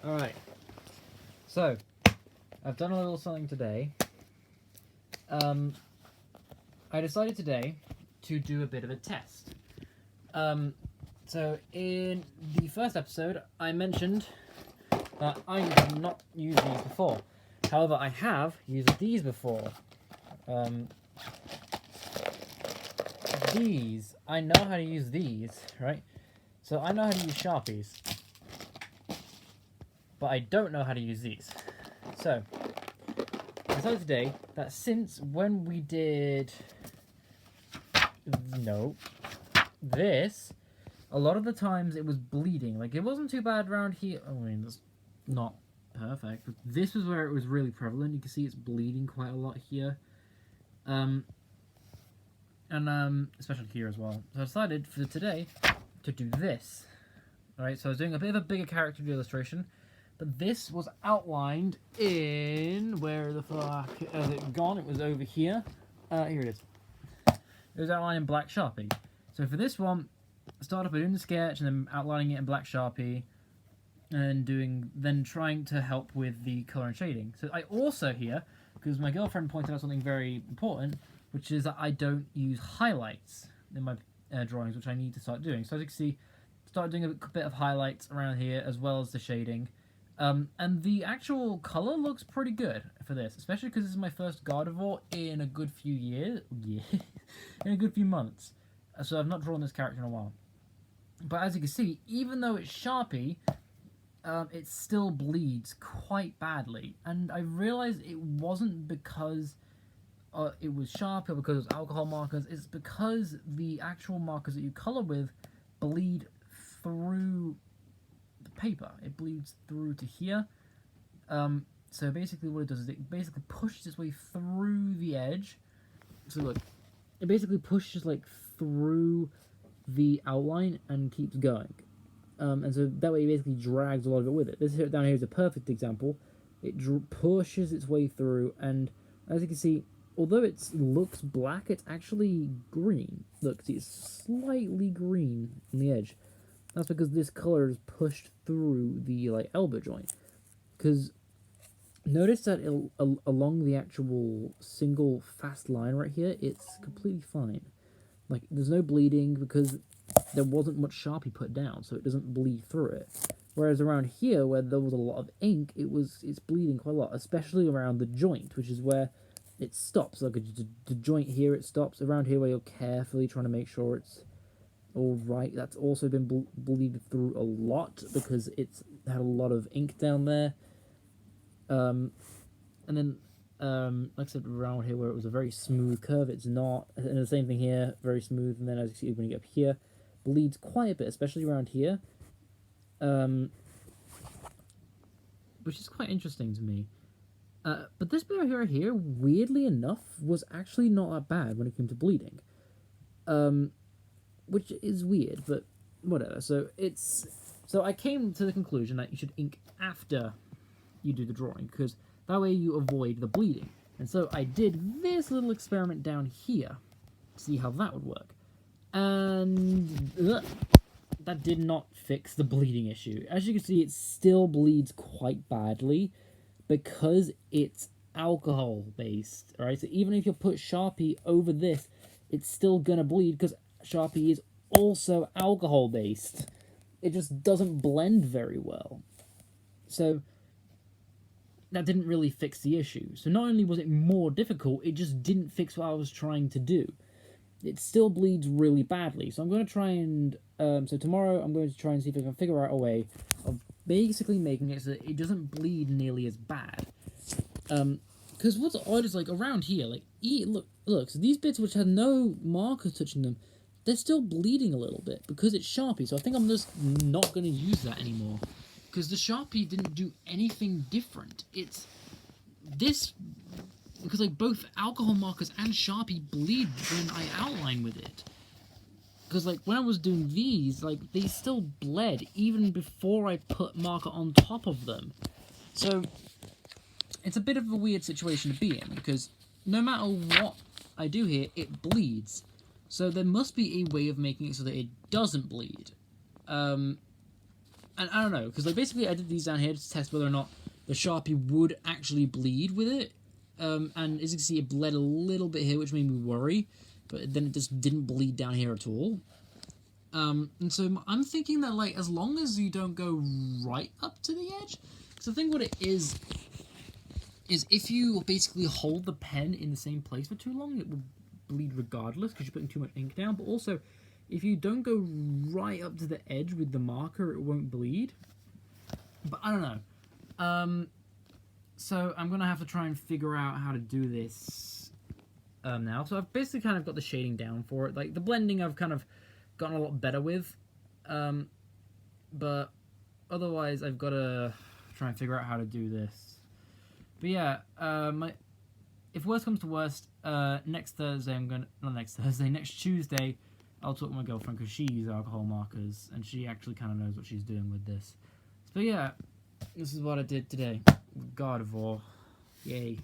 Alright, so I've done a little something today. I decided today to do a bit of a test. So in the first episode, I mentioned that I have not used these before. However, I have used these before. These, I know how to use these, right? So I know how to use Sharpies. But I don't know how to use these. So, I decided today that since when we did this, a lot of the times it was bleeding. Like, it wasn't too bad around here. I mean, that's not perfect, but this was where it was really prevalent. You can see it's bleeding quite a lot here. Especially here as well. So I decided for today to do this. Alright, so I was doing a bit of a bigger character illustration. But this was outlined in... Where the fuck has it gone? It was over here. Here it is. It was outlined in black Sharpie. So for this one, I started by doing the sketch and then outlining it in black Sharpie. And then trying to help with the colour and shading. So I also here, because my girlfriend pointed out something very important, which is that I don't use highlights in my drawings, which I need to start doing. So as you can see, started doing a bit of highlights around here as well as the shading. And the actual colour looks pretty good for this, especially because this is my first Gardevoir in a good few years. In a good few months. So I've not drawn this character in a while. But as you can see, even though it's Sharpie, it still bleeds quite badly. And I realised it wasn't because it was Sharpie or because it was alcohol markers. It's because the actual markers that you colour with bleed through paper. It bleeds through to here. So basically what it does is it basically pushes its way through the edge. So look, it basically pushes like through the outline and keeps going. And so that way it basically drags a lot of it with it. This down here is a perfect example. It pushes its way through, and as you can see, although it looks black, it's actually green. Look, see, it's slightly green on the edge. That's because this colour is pushed through the elbow joint. Because notice that along the actual single fast line right here, it's completely fine. Like, there's no bleeding because there wasn't much Sharpie put down, so it doesn't bleed through it. Whereas around here, where there was a lot of ink, it's bleeding quite a lot, especially around the joint, which is where it stops. Like the joint here, it stops. Around here, where you're carefully trying to make sure it's alright, that's also been bleeded through a lot because it's had a lot of ink down there. And then, like I said, around here where it was a very smooth curve, it's not. And the same thing here, very smooth. And then as you see, when you get up here, bleeds quite a bit, especially around here. Which is quite interesting to me. But this bit right here, weirdly enough, was actually not that bad when it came to bleeding. Which is weird, but whatever. So I came to the conclusion that you should ink after you do the drawing, because that way you avoid the bleeding. And so I did this little experiment down here, to see how that would work. And that did not fix the bleeding issue. As you can see, it still bleeds quite badly because it's alcohol based. Alright, so even if you put Sharpie over this, it's still gonna bleed because Sharpie is also alcohol based. It just doesn't blend very well. So that didn't really fix the issue. So not only was it more difficult, it just didn't fix what I was trying to do. It still bleeds really badly. So I'm going to try and... so tomorrow I'm going to try and see if I can figure out a way of basically making it so that it doesn't bleed nearly as bad. Because what's odd is, like, around here, like, look, so these bits which have no markers touching them, they're still bleeding a little bit because it's Sharpie. So I think I'm just not going to use that anymore. Because the Sharpie didn't do anything different. It's this, because like both alcohol markers and Sharpie bleed when I outline with it. Because like when I was doing these, like they still bled even before I put marker on top of them. So it's a bit of a weird situation to be in, because no matter what I do here, it bleeds. So there must be a way of making it so that it doesn't bleed. And I don't know, because like basically I did these down here to test whether or not the Sharpie would actually bleed with it. And as you can see, it bled a little bit here, which made me worry. But then it just didn't bleed down here at all. And so I'm thinking that, like, as long as you don't go right up to the edge... So I think what it is if you basically hold the pen in the same place for too long, it will bleed regardless, because you're putting too much ink down. But also, if you don't go right up to the edge with the marker, it won't bleed. But I don't know. So I'm going to have to try and figure out how to do this now. So I've basically kind of got the shading down for it. Like, the blending I've kind of gotten a lot better with. But otherwise, I've got to try and figure out how to do this. But yeah, if worst comes to worst, next Tuesday, I'll talk to my girlfriend, because she uses alcohol markers, and she actually kind of knows what she's doing with this. But yeah, this is what I did today. God of War. Yay.